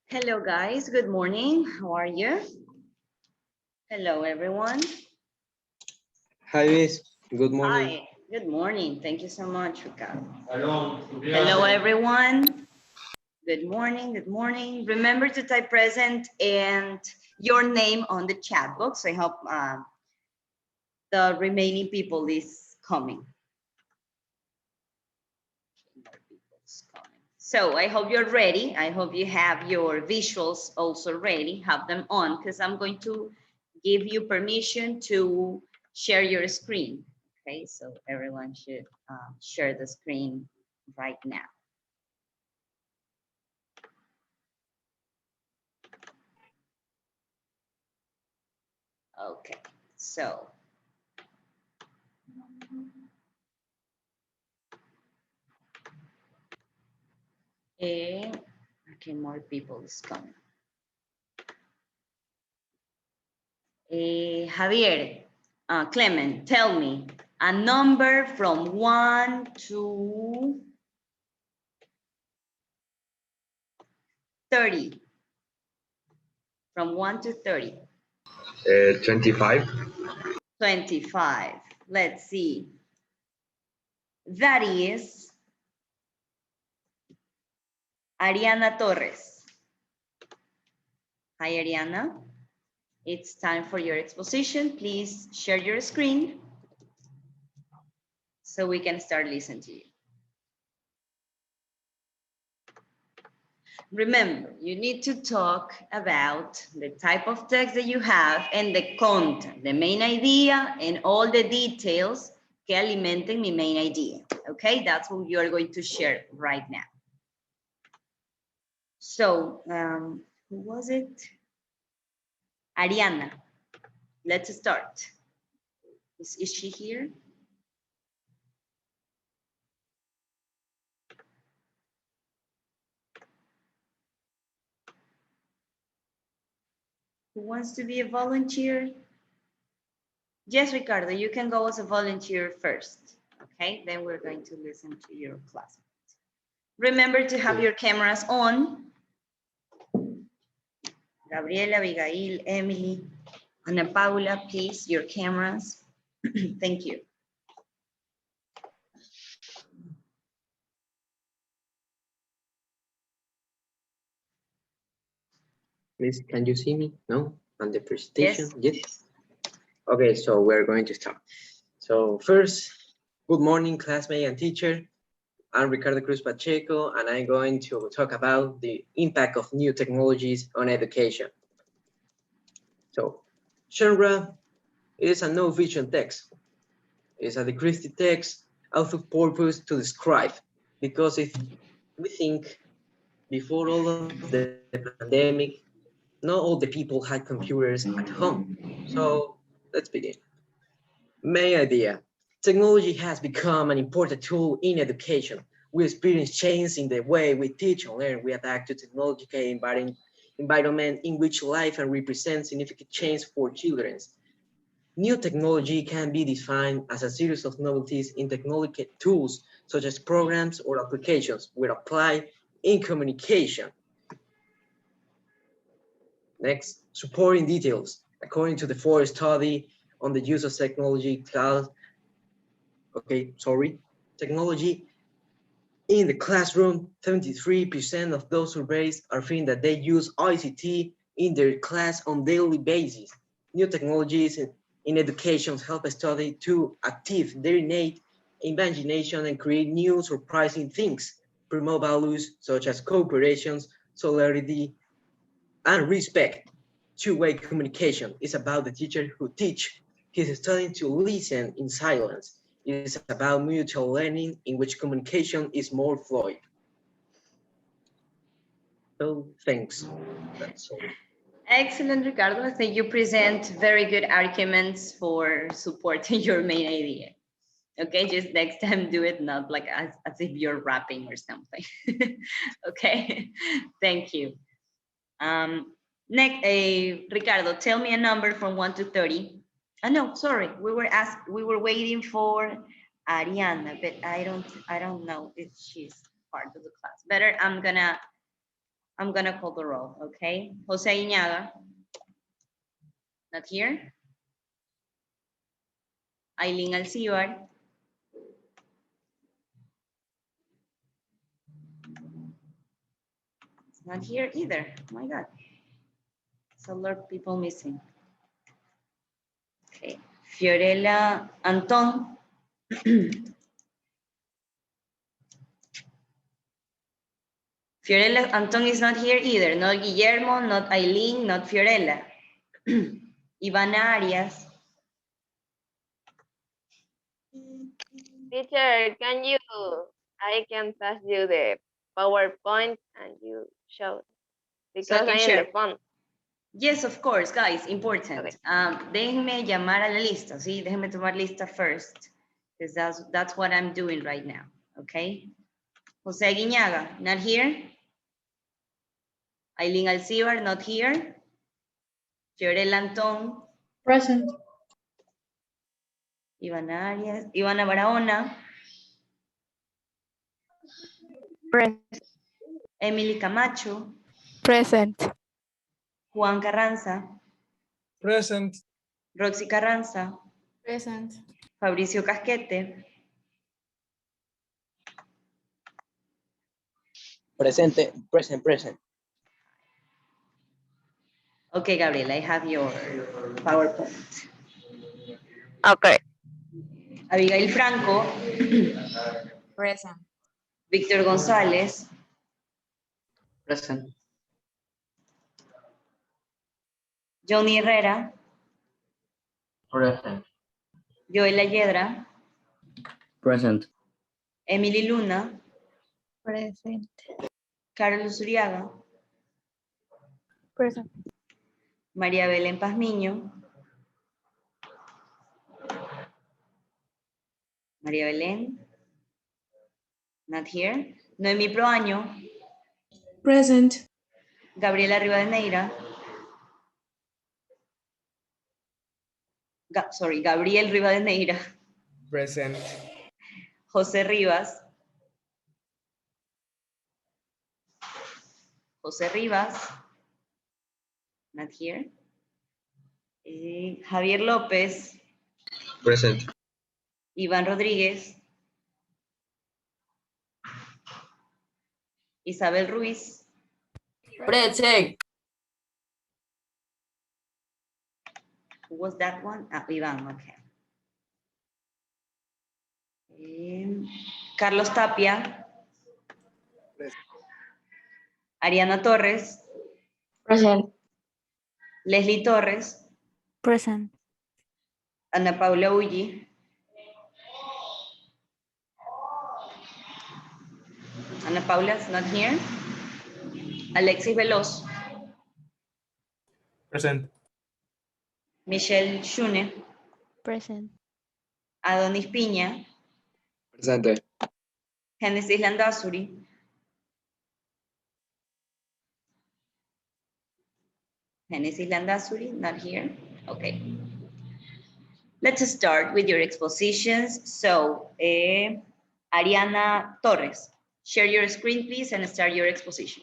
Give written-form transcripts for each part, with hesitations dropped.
Hello, guys. Good morning. How are you? Hello, everyone. Hi, Miss. Good morning. Hi. Good morning. Thank you so much, Ricardo. Hello, everyone. Good morning. Good morning. Remember to type present and your name on the chat box. I hope the remaining people is coming. So I hope you're ready. I hope you have your visuals also ready. Have them on because I'm going to give you permission to share your screen. Okay, so everyone should share the screen right now. Okay, so. Okay, more people is coming. Javier, Clement, tell me a number from 1 to 30. From 1 to 30. 25. 25. Let's see. That is Ariana Torres. Hi, Ariana. It's time for your exposition. Please share your screen so we can start listening to you. Remember, you need to talk about the type of text that you have and the content, the main idea, and all the details que alimenten mi main idea. Okay, that's what you are going to share right now. So, who was it? Ariana. Let's start. Is she here? Who wants to be a volunteer? Yes, Ricardo, you can go as a volunteer first. Okay, then we're going to listen to your class. Remember to have your cameras on. Gabriela, Abigail, Emily, Ana Paula, please, your cameras. Thank you. Miss, can you see me? No? On the presentation? Yes. Okay, so we're going to start. So first, good morning, classmate and teacher. I'm Ricardo Cruz Pacheco, and I'm going to talk about the impact of new technologies on education. So, genre is a no-vision text. It's a decrypted text out of purpose to describe, because if we think before all of the pandemic, not all the people had computers at home. So let's begin. Main idea. Technology has become an important tool in education. We experience change in the way we teach and learn. We adapt to technological environment in which life and represent significant change for children. New technology can be defined as a series of novelties in technological tools, such as programs or applications, were applied in communication. Next, supporting details. According to the Ford study on the use of technology, technology in the classroom, 73% of those surveyed are feeling that they use ICT in their class on daily basis. New technologies in education help a study to active their innate imagination and create new surprising things, promote values such as cooperation, solidarity, and respect. Two-way communication is about the teacher who teach his student to listen in silence. It is about mutual learning in which communication is more fluid. So thanks. That's all. Excellent, Ricardo. I think you present very good arguments for supporting your main idea. Okay, just next time do it not like as if you're rapping or something. Okay, thank you. Next, Ricardo, tell me a number from 1 to 30. No, sorry, we were waiting for Ariana, but I don't know if she's part of the class. Better, I'm gonna I'm gonna call the roll, okay? Jose Iñaga. Not here. Aileen Alcibar. It's not here either. Oh my God. It's a lot of people missing. Okay. Fiorella Anton. Fiorella Anton is not here either. Not Guillermo, not Aileen, not Fiorella. Ivana Arias. Teacher, I can pass you the PowerPoint and you show because can I'm in share. the phone. Yes, of course, guys, important. Okay. Déjenme llamar a la lista, ¿sí? Déjenme tomar lista first, because that's what I'm doing right now, okay? Jose Guiñaga, not here. Aileen Alcibar, not here. Fiorella Antón. Present. Ivana Arias, Ivana Barahona. Present. Emily Camacho. Present. Juan Carranza. Present. Roxy Carranza. Present. Fabricio Casquete. Presente, present. Okay, Gabriel, I have your PowerPoint. Okay. Abigail Franco. Present. Víctor González. Present. Johnny Herrera. Present. Joel Ayedra. Present. Emily Luna. Present. Carlos Uriaga. Present. María Belén Pazmiño. María Belén. Not here. Noemí Proaño. Present. Gabriela Rivadeneira. Gabriel Rivadeneira. Present. José Rivas. José Rivas. Not here. Javier López. Present. Iván Rodríguez. Isabel Ruiz. Present. Who was that one? Ah, Iván, okay. Carlos Tapia. Ariana Torres. Present. Leslie Torres. Present. Ana Paula Ulli. Ana Paula's not here. Alexis Veloz. Present. Michelle Shune. Present. Adonis Piña. Presente. Genesis Landazuri. Genesis Landazuri, not here. Okay. Let's start with your expositions. So, Ariana Torres, share your screen, please, and start your exposition.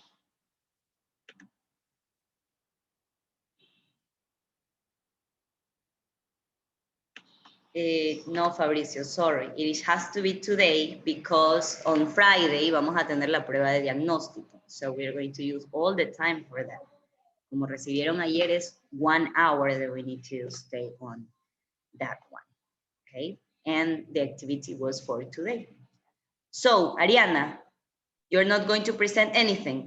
No, Fabricio, sorry. It has to be today because on Friday vamos a tener la prueba de diagnóstico. So we're going to use all the time for that. Como recibieron ayer es 1 hour that we need to stay on that one. Okay? And the activity was for today. So, Ariana, you're not going to present anything.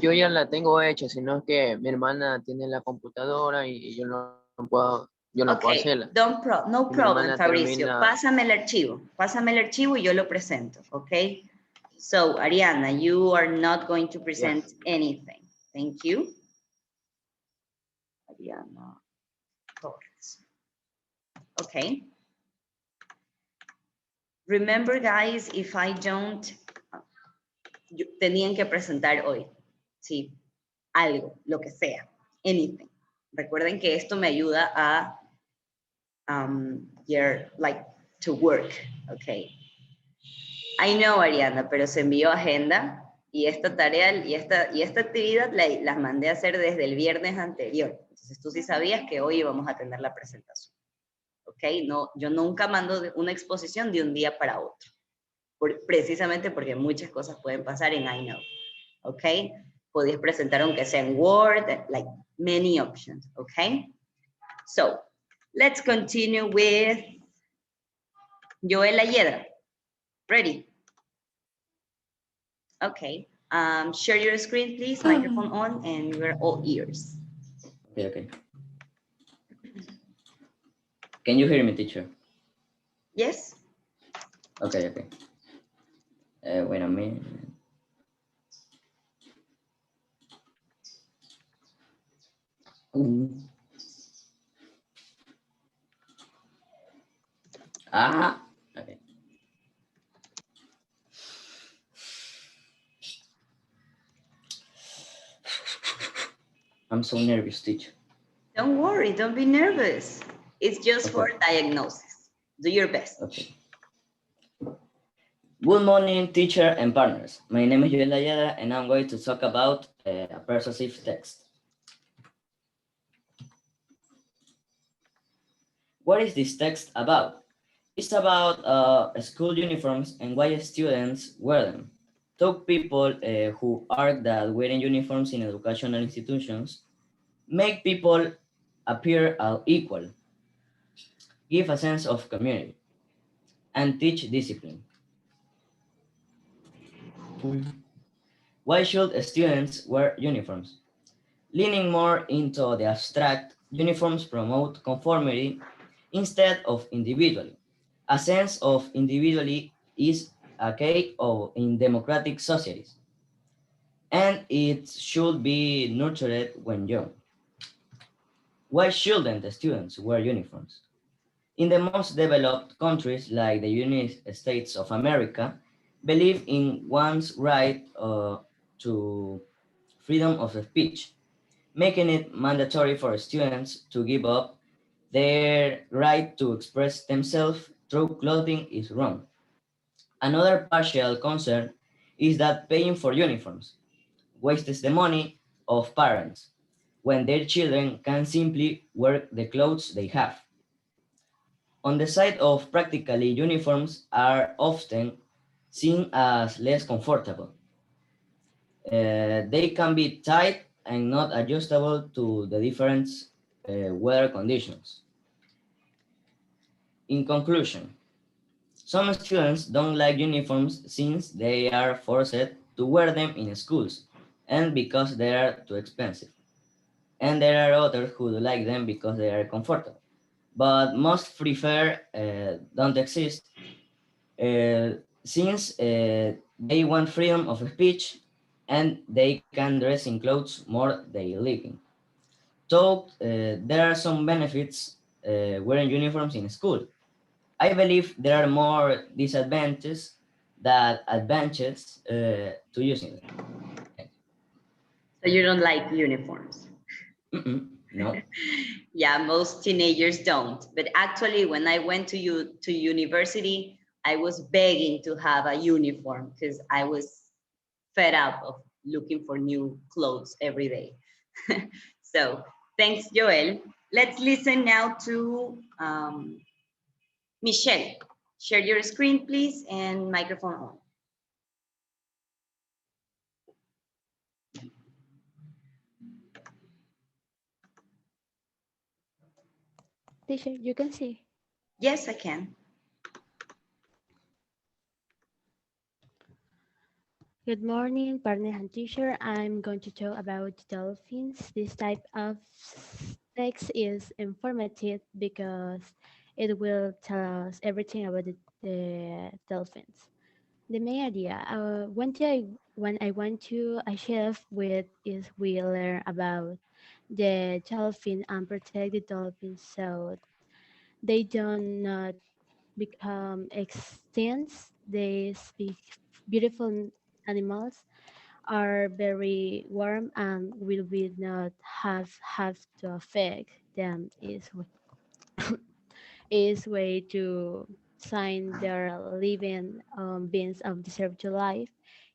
Yo ya la tengo hecha, sino que mi hermana tiene la computadora y yo no puedo Okay, hacerla. no Mi problem, hermana Fabricio. termina- Pásame el archivo y yo lo presento, okay? So, Ariana, you are not going to present anything. Thank you. Ariana Torres. Okay. Remember, guys, if I don't, tenían que presentar hoy, sí, algo, lo que sea, anything. Recuerden que esto me ayuda a to work, okay? I know, Ariana, pero se envió agenda y esta tarea y esta actividad las mandé a hacer desde el viernes anterior. Entonces tú sí sabías que hoy íbamos a tener la presentación. ¿Ok? No, yo nunca mando una exposición de un día para otro. Precisamente porque muchas cosas pueden pasar en iKnow. ¿Ok? Podías presentar aunque sea en Word, like many options. ¿Ok? So, let's continue with Joel Ayedra. Ready? Okay. Share your screen, please. Microphone on, and we're all ears. Okay. Can you hear me, teacher? Yes? Okay. Wait a minute. Ooh. Okay. I'm so nervous, teacher. Don't worry, don't be nervous. It's just for diagnosis. Do your best. Okay. Good morning, teacher and partners. My name is Joel Ayala, and I'm going to talk about a persuasive text. What is this text about? It's about school uniforms and why students wear them. Talk people who argue that wearing uniforms in educational institutions make people appear equal, give a sense of community, and teach discipline. Why should students wear uniforms? Leaning more into the abstract, uniforms promote conformity instead of individuality. A sense of individuality is a key in democratic societies, and it should be nurtured when young. Why shouldn't the students wear uniforms? In the most developed countries like the United States of America, believe in one's right to freedom of speech, making it mandatory for students to give up their right to express themselves through clothing is wrong. Another partial concern is that paying for uniforms wastes the money of parents when their children can simply wear the clothes they have. On the side of practically, uniforms are often seen as less comfortable. They can be tight and not adjustable to the different weather conditions. In conclusion, some students don't like uniforms since they are forced to wear them in schools and because they are too expensive. And there are others who like them because they are comfortable. But most prefer don't exist since they want freedom of speech and they can dress in clothes more they live in. So there are some benefits wearing uniforms in school. I believe there are more disadvantages than advantages to using them. So you don't like uniforms? No. Yeah, most teenagers don't. But actually, when I went to university, I was begging to have a uniform because I was fed up of looking for new clothes every day. So thanks, Joel. Let's listen now to Michelle. Share your screen, please, and microphone on. Teacher, you can see. Yes, I can. Good morning, partner and teacher. I'm going to talk about dolphins. This type of text is informative because it will tell us everything about the dolphins. The main idea, when I went to a chef with is we learn about the dolphin and protect the dolphins so they do not become extinct. These beautiful animals are very warm and will not have to affect them is way to sign their living beings of deserve to life.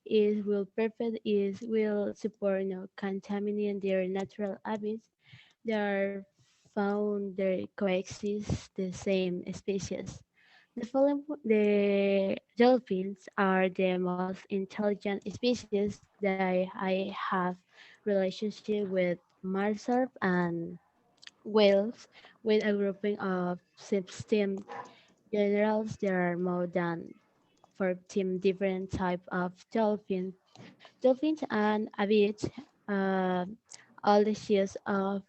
It will perfect is will support contaminate their natural habits. They are found they coexist the same species. The dolphins are the most intelligent species that I have relationship with Marsup and whales with a grouping of 16 generals. There are more than 14 different types of dolphins. Dolphins and avids, uh, all the seas of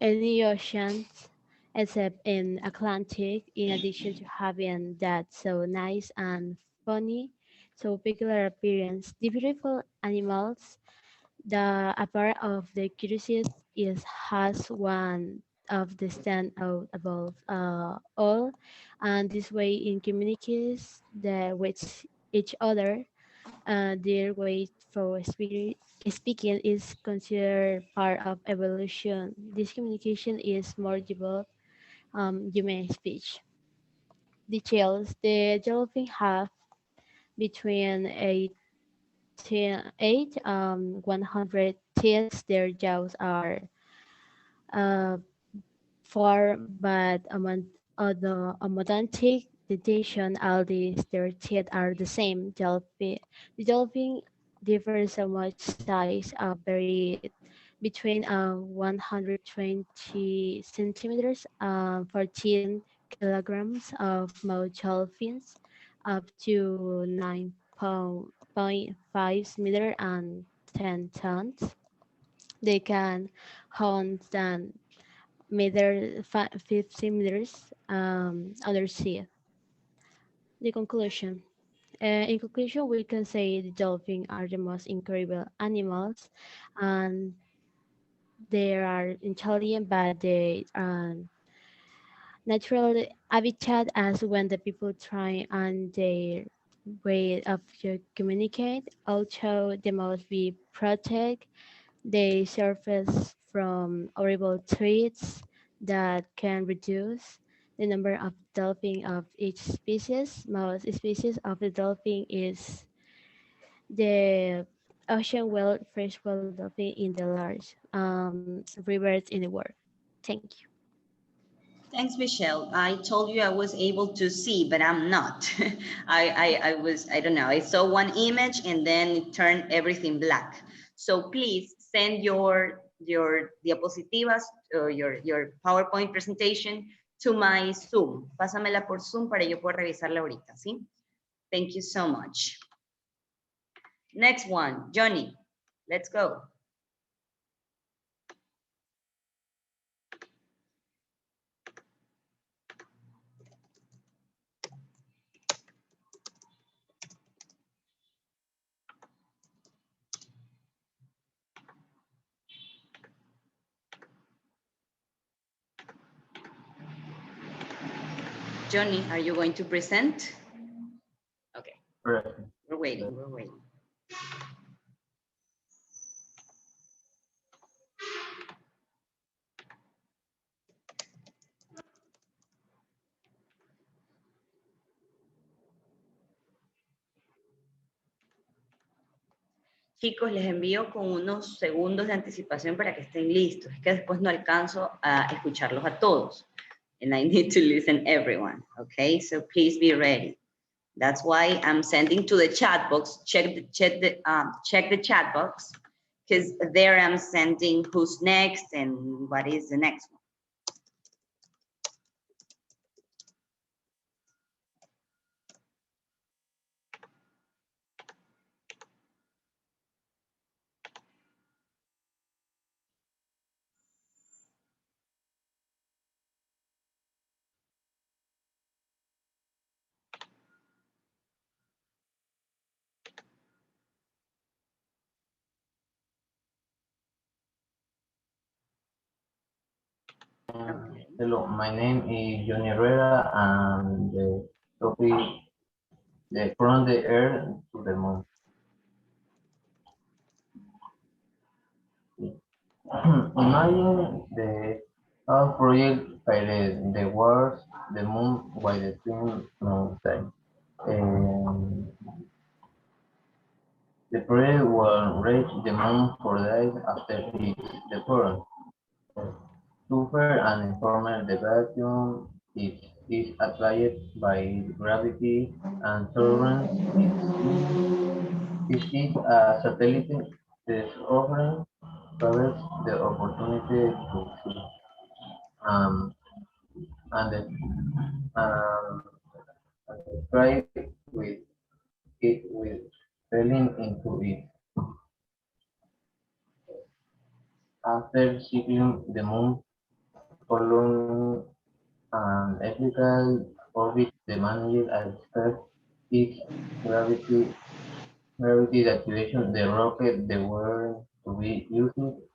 any oceans except in Atlantic, in addition to having that so nice and funny, so peculiar appearance. The beautiful animals, the a part of the curiosity is has one of the stand out above all, and this way in communicates the with each other. Their way for speaking is considered part of evolution. This communication is more developed human speech. Details: the dolphin have between 100 teeth. Their jaws are uh, far, but amodontic dentition, all these their teeth are the same. The dolphin differs so much size, very between 120 centimeters, 14 kilograms of male dolphins, up to 9.5 meters and 10 tons. They can hunt than 50 meters under sea. The conclusion. In conclusion, we can say the dolphins are the most incredible animals, and they are intelligent, but they natural habitat as when the people try and their way of communicate. Also, they must be protected. They surface from horrible threats that can reduce the number of dolphin of each species. Most species of the dolphin is the ocean whale, freshwater dolphin in the large rivers in the world. Thank you. Thanks, Michelle. I told you I was able to see, but I'm not. I don't know. I saw one image and then it turned everything black. So please send your diapositivas or your PowerPoint presentation to my Zoom. Pásamela por Zoom para yo poder revisarla ahorita, ¿sí? Thank you so much. Next one, Johnny, let's go. Johnny, are you going to present? Okay. Right. We're waiting, we're waiting. Chicos, les envío con unos segundos de anticipación para que estén listos. Es que después no alcanzo a escucharlos a todos. And I need to listen everyone. Okay, so please be ready. That's why I'm sending to the chat box. Check the chat box, because there I'm sending who's next and what is the next one. Okay. Hello, my name is Johnny Herrera, and the topic from the earth to the moon. Imagine the All projects by the wars, the moon by the twin mountain. Um, the project will reach the moon 4 days after its deployment. Suffer and inform the vacuum is applied by gravity and tolerance. It is a satellite that offers travelers the opportunity to see um, and, um, and try with it with failing into it. After circling the moon following an elliptical orbit, the manager expects its gravity gravity activation. The rocket they were to be used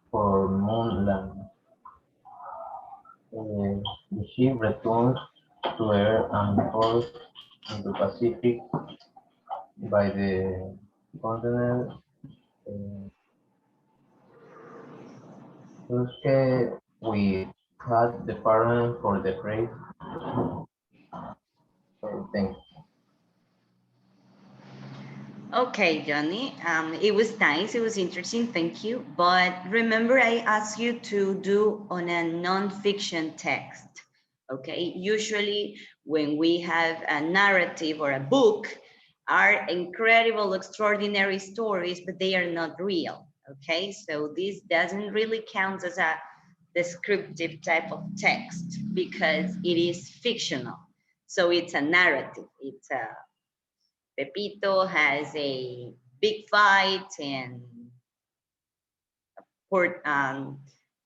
for moon landing. The ship returns to Earth and falls into Pacific by the continent. Tuesday we had the parliament for the race. Thanks. Okay, Johnny, it was nice, it was interesting, thank you. But remember I asked you to do on a non-fiction text, okay? Usually when we have a narrative or a book, are incredible, extraordinary stories, but they are not real, okay? So this doesn't really count as a descriptive type of text because it is fictional. So it's a narrative, it's a Pepito has a big fight and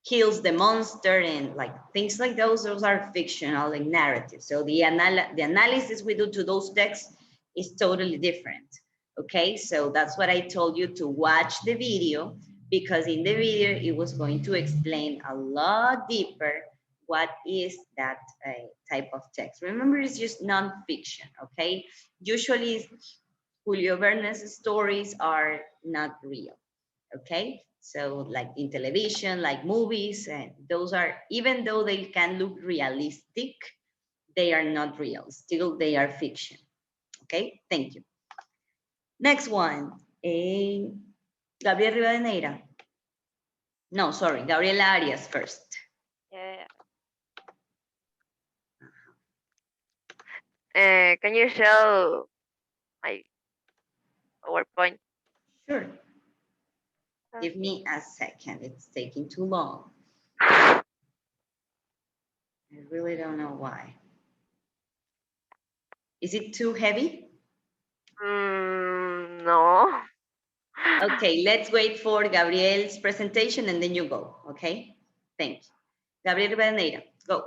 kills the monster and like things like those are fictional like narratives. So the analysis we do to those texts is totally different. Okay, so that's what I told you to watch the video because in the video it was going to explain a lot deeper what is that type of text. Remember, it's just non-fiction, okay? Usually Julio Verne's stories are not real, okay? So like in television, like movies, and those are, even though they can look realistic, they are not real. Still, they are fiction, okay? Thank you. Next one, Gabriel Rivadeneira. No, sorry, Gabriela Arias first. Yeah. Can you show my PowerPoint? Sure. Give me a second, it's taking too long. I really don't know why. Is it too heavy? No. Okay, let's wait for Gabriel's presentation and then you go, okay? Thank you. Gabriel Rivadeneira, go.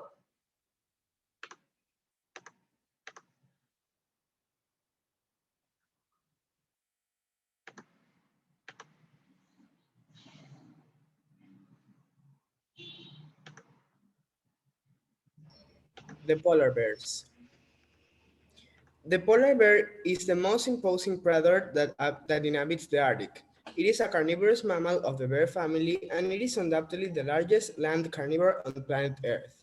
The polar bears. The polar bear is the most imposing predator that inhabits the Arctic. It is a carnivorous mammal of the bear family, and it is undoubtedly the largest land carnivore on planet Earth.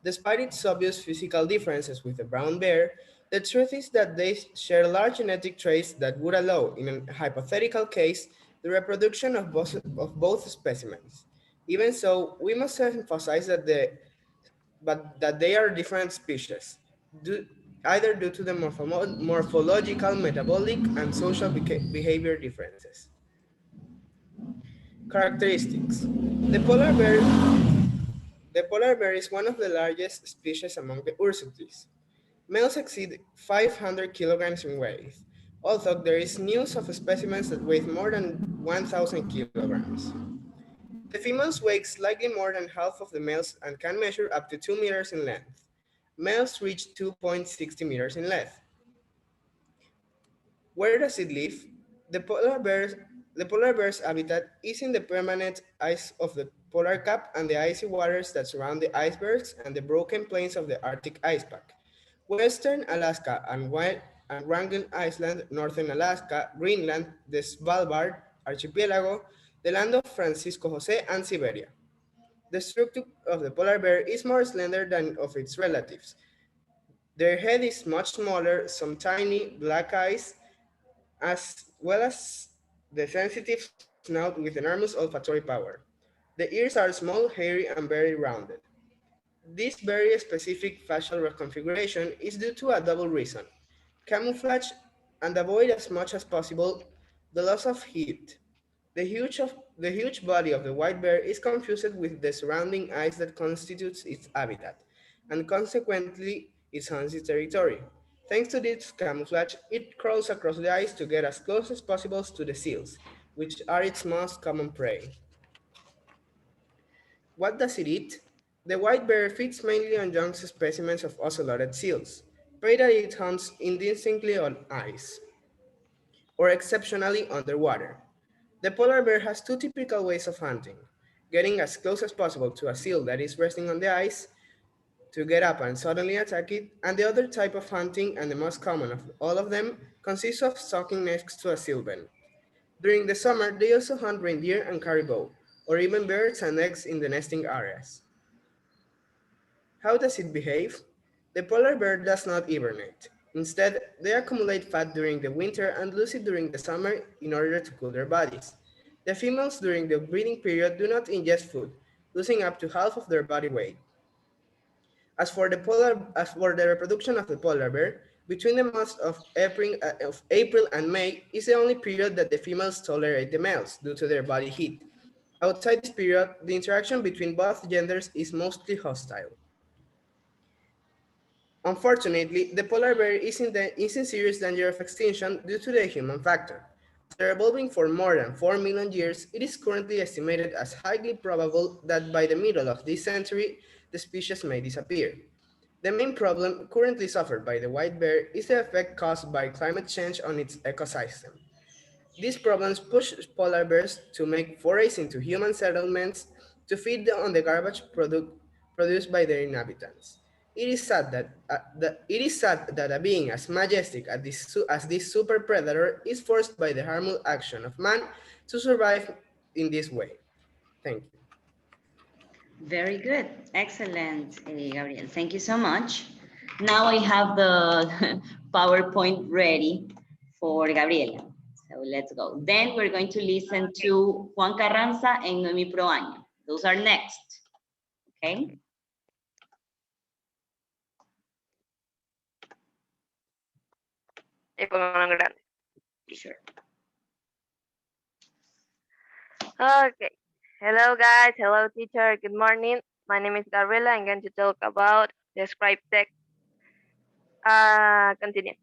Despite its obvious physical differences with the brown bear, the truth is that they share large genetic traits that would allow, in a hypothetical case, the reproduction of both specimens. Even so, we must emphasize that they are different species, either due to the morphological, metabolic, and social behavior differences. Characteristics. The polar bear is one of the largest species among the ursutids. Males exceed 500 kilograms in weight, although there is news of specimens that weigh more than 1,000 kilograms. The females weigh slightly more than half of the males and can measure up to 2 meters in length. Males reach 2.60 meters in length. Where does it live? The polar bear's habitat is in the permanent ice of the polar cap and the icy waters that surround the icebergs and the broken plains of the Arctic ice pack. Western Alaska and Wrangel Island, Northern Alaska, Greenland, the Svalbard Archipelago, the land of Francisco Jose, and Siberia. The structure of the polar bear is more slender than of its relatives. Their head is much smaller, some tiny black eyes, as well as the sensitive snout with enormous olfactory power. The ears are small, hairy, and very rounded. This very specific facial reconfiguration is due to a double reason: camouflage and avoid as much as possible the loss of heat. The huge body of the white bear is confused with the surrounding ice that constitutes its habitat, and consequently it hunts its territory. Thanks to this camouflage, it crawls across the ice to get as close as possible to the seals, which are its most common prey. What does it eat? The white bear feeds mainly on young specimens of oceloted seals, prey that it hunts indistinctly on ice, or exceptionally underwater. The polar bear has two typical ways of hunting: getting as close as possible to a seal that is resting on the ice to get up and suddenly attack it, and the other type of hunting, and the most common of all of them, consists of stalking next to a seal bin. During the summer, they also hunt reindeer and caribou, or even birds and eggs in the nesting areas. How does it behave? The polar bear does not hibernate. Instead, they accumulate fat during the winter and lose it during the summer in order to cool their bodies. The females during the breeding period do not ingest food, losing up to half of their body weight. As for the reproduction of the polar bear, between the months of April and May is the only period that the females tolerate the males due to their body heat. Outside this period, the interaction between both genders is mostly hostile. Unfortunately, the polar bear is in serious danger of extinction due to the human factor. After evolving for more than 4 million years, it is currently estimated as highly probable that by the middle of this century, the species may disappear. The main problem currently suffered by the white bear is the effect caused by climate change on its ecosystem. These problems push polar bears to make forays into human settlements to feed on the produced by their inhabitants. It is sad that a being as majestic as this super predator is forced by the harmful action of man to survive in this way. Thank you. Very good. Excellent, Gabriel. Thank you so much. Now I have the PowerPoint ready for Gabriela. So let's go. Then we're going to listen to Juan Carranza and Noemi Proaño. Those are next. Okay. Sure. Okay. Hello guys, hello teacher, good morning. My name is Gabriela. I'm going to talk about describe text. Continue.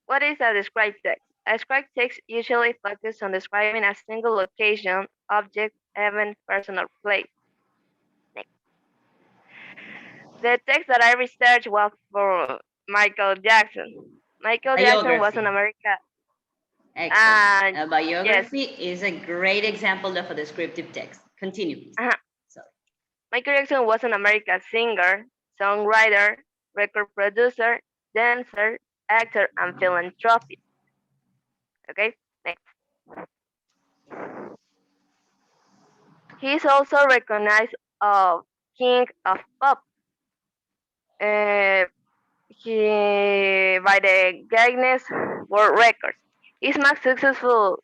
What is a describe text? A describe text usually focuses on describing a single location, object, event, person, or place. Next. The text that I researched was for Michael Jackson. Michael Jackson was an American. Excellent. A biography is a great example of a descriptive text. Continue, please. Sorry. Michael Jackson was an American singer, songwriter, record producer, dancer, actor, and philanthropist. Okay, next. He is also recognized as King of Pop by the Guinness World Records. His most successful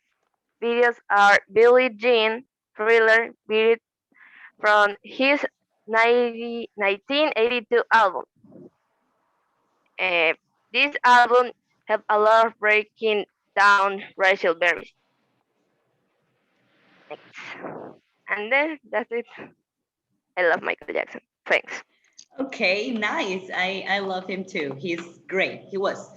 videos are Billie Jean, Thriller, Beat It, from his 1982 album. This album had a lot of breaking down racial barriers. And then that's it. I love Michael Jackson. Thanks. Okay, nice. I love him too. He's great. He was.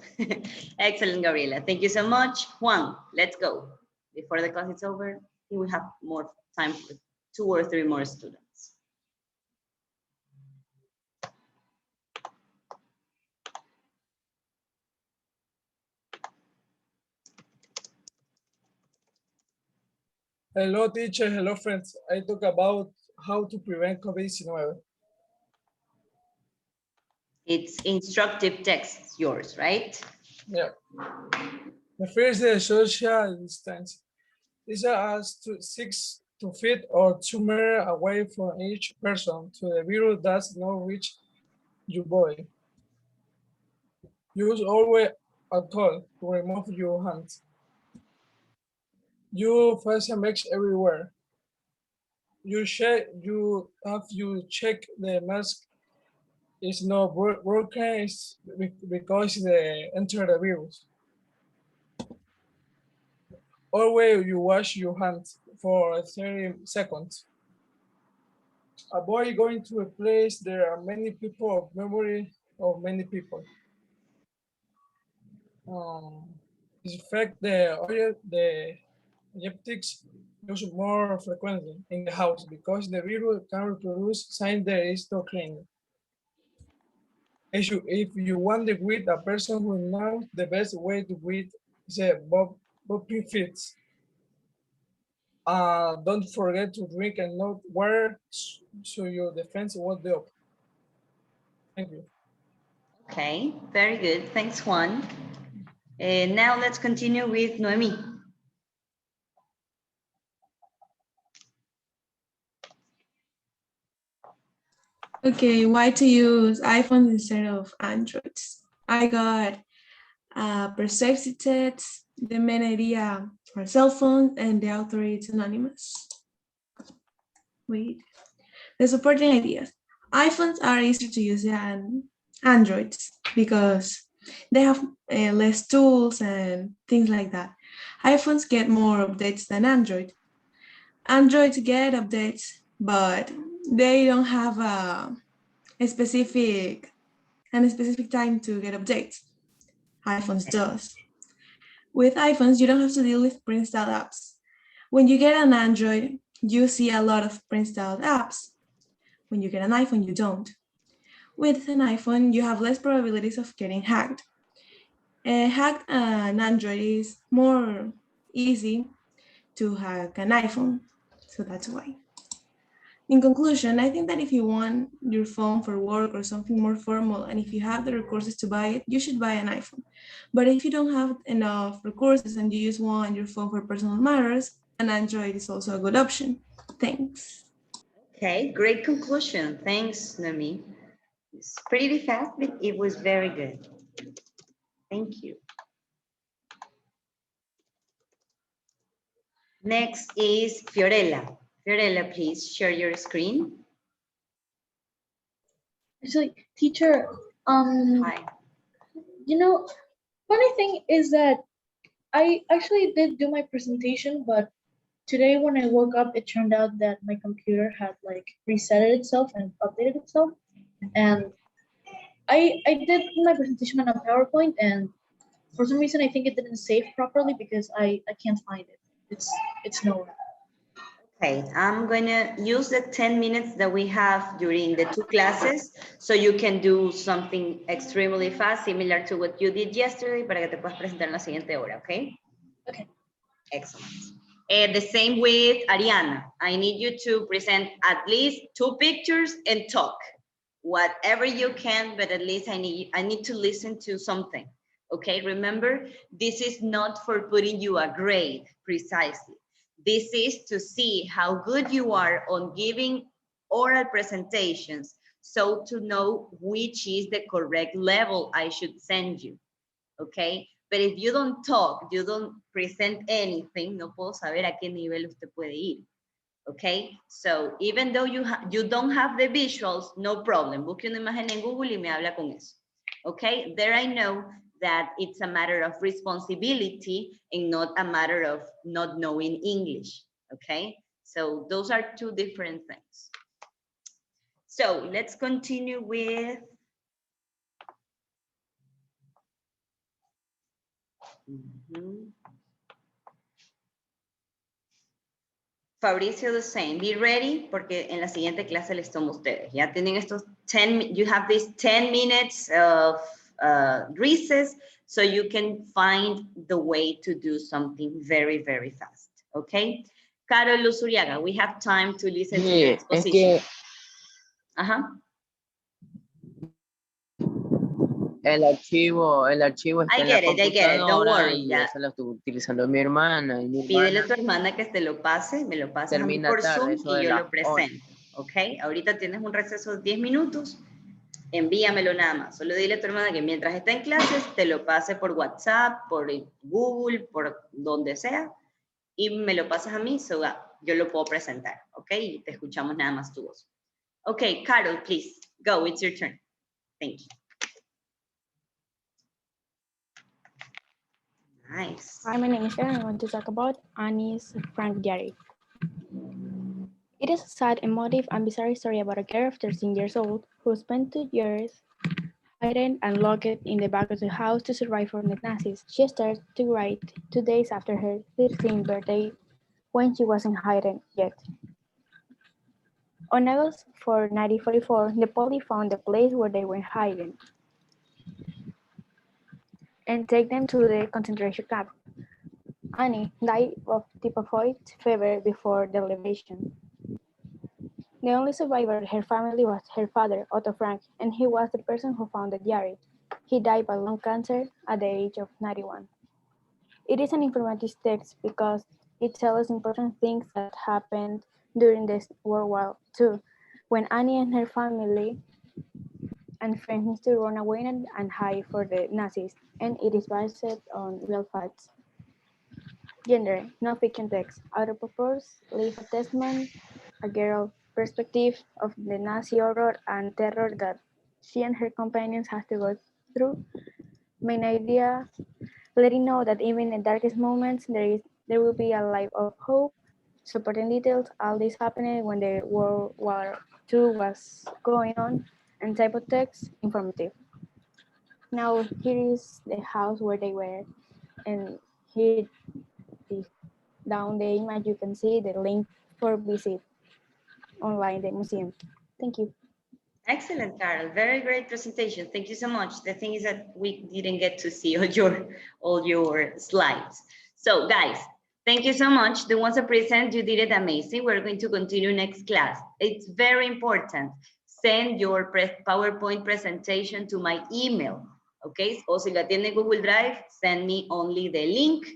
Excellent, Gabriela. Thank you so much. Juan, let's go. Before the class is over, we will have more time for 2 or 3 more students. Hello, teacher. Hello, friends. I talk about how to prevent COVID-19. It's instructive text, yours, right? Yeah. The first is social distance. is as to 6 feet or 2 meters away from each person so the virus does not reach your body. Use always alcohol to remove your hands. You face a mask everywhere. You have to check the mask is not broken because they enter the virus. Always you wash your hands for 30 seconds. Avoid going to a place there are many people of memory of many people. Disinfect the objects use more frequently in the house because the virus can reproduce since there is no cleaning. If you want to greet a person who knows, the best way to greet is a bumpy fist. Don't forget to drink and not water so your defense won't be up. Thank you. Okay, very good. Thanks, Juan. Now let's continue with Noemi. Okay, why to use iPhones instead of Androids? I got Percepted, the main idea for cell phone, and the author is anonymous. Wait, the supporting ideas. iPhones are easier to use than Androids because they have less tools and things like that. iPhones get more updates than Android. Androids get updates, but they don't have a specific time to get updates. iPhones does. With iPhones, you don't have to deal with pre-installed apps. When you get an Android, you see a lot of pre-installed apps. When you get an iPhone, you don't. With an iPhone, you have less probabilities of getting hacked. Hacked an Android is more easy to hack an iPhone, so that's why. In conclusion, I think that if you want your phone for work or something more formal, and if you have the resources to buy it, you should buy an iPhone. But if you don't have enough resources and you just want your phone for personal matters, an Android is also a good option. Thanks. Okay, great conclusion. Thanks, Noemi. It's pretty fast, but it was very good. Thank you. Next is Fiorella. Fiorella, please share your screen. Actually, teacher, Hi. you know, funny thing is that I actually did do my presentation, but today when I woke up, it turned out that my computer had like resetted itself and updated itself. And I did my presentation on a PowerPoint, and for some reason, I think it didn't save properly because I can't find it. It's nowhere. Okay, I'm gonna use the 10 minutes that we have during the 2 classes so you can do something extremely fast, similar to what you did yesterday, para que te puedas presentar en la siguiente hora, okay? Okay. Excellent. The same with Ariana. I need you to present at least 2 pictures and talk. Whatever you can, but at least I need to listen to something. Okay, remember, this is not for putting you a grade precisely. This is to see how good you are on giving oral presentations, so to know which is the correct level I should send you, okay? But if you don't talk, you don't present anything, no puedo saber a qué nivel usted puede ir, okay? So even though you don't have the visuals, no problem. Busque una imagen en Google y me habla con eso, okay? There I know that it's a matter of responsibility and not a matter of not knowing English, okay? So those are 2 different things. So let's continue with Fabricio, the same. Be ready, porque en la siguiente clase les tomo a ustedes. Ya tienen estos 10, you have these 10 minutes of recess, so you can find the way to do something very, very fast, okay? Carol Luzuriaga, we have time to listen to your exposition. el archivo está I en la get it, don't computadora worry, y ya. eso lo estoy utilizando mi hermana. Y mi Pídele a hermana tu hermana que te lo pase, me lo pasas a mí termina por tarde, Zoom eso y de yo las lo presento, ¿ok? Ahorita tienes un receso de 10 minutos, envíamelo nada más. Solo dile a tu hermana que mientras está en clases te lo pase por WhatsApp, por Google, por donde sea, y me lo pasas a mí, yo lo puedo presentar, ¿ok? Y te escuchamos nada más tu voz. Ok, Carol, please, go, it's your turn. Thank you. Nice. Hi, my name is Aaron. I want to talk about Annie's Frank Diary. It is a sad, emotive, and bizarre story about a girl of 13 years old who spent 2 years hidden and locked in the back of the house to survive from the Nazis. She started to write 2 days after her 13th birthday when she wasn't hidden yet. On August 4, 1944, the police found the place where they were hiding and take them to the concentration camp. Annie died of typhoid fever before the liberation. The only survivor in her family was her father, Otto Frank, and he was the person who found the diary. He died by lung cancer at the age of 91. It is an informative text because it tells important things that happened during the World War II, when Annie and her family and friends need to run away and hide for the Nazis, and it is based on real facts. Gender, no fiction text. Out of purpose, leave a testament, a girl perspective of the Nazi horror and terror that she and her companions have to go through. Main idea, letting know that even in the darkest moments, there will be a light of hope. Supporting details, all this happened when the World War II was going on, and type of text, informative. Now here is the house where they were, and here is down the image you can see the link for visit online the museum. Thank you. Excellent, Carol. Very great presentation. Thank you so much. The thing is that we didn't get to see all your slides. So guys, thank you so much. The ones that present, you did it amazing. We're going to continue next class. It's very important. Send your PowerPoint presentation to my email. Okay, o si la tiene Google Drive, send me only the link.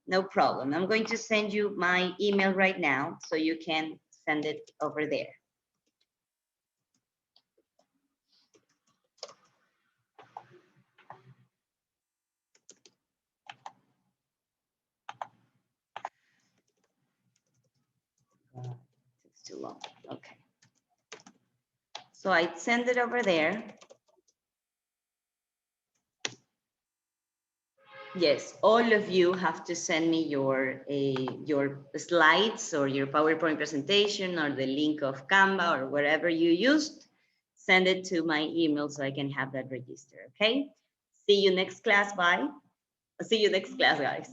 No problem. I'm going to send you my email right now so you can send it over there. It's too long. Okay. So I send it over there. Yes, all of you have to send me your slides or your PowerPoint presentation or the link of Canva or wherever you used. Send it to my email so I can have that registered, okay? See you next class, bye. See you next class, guys.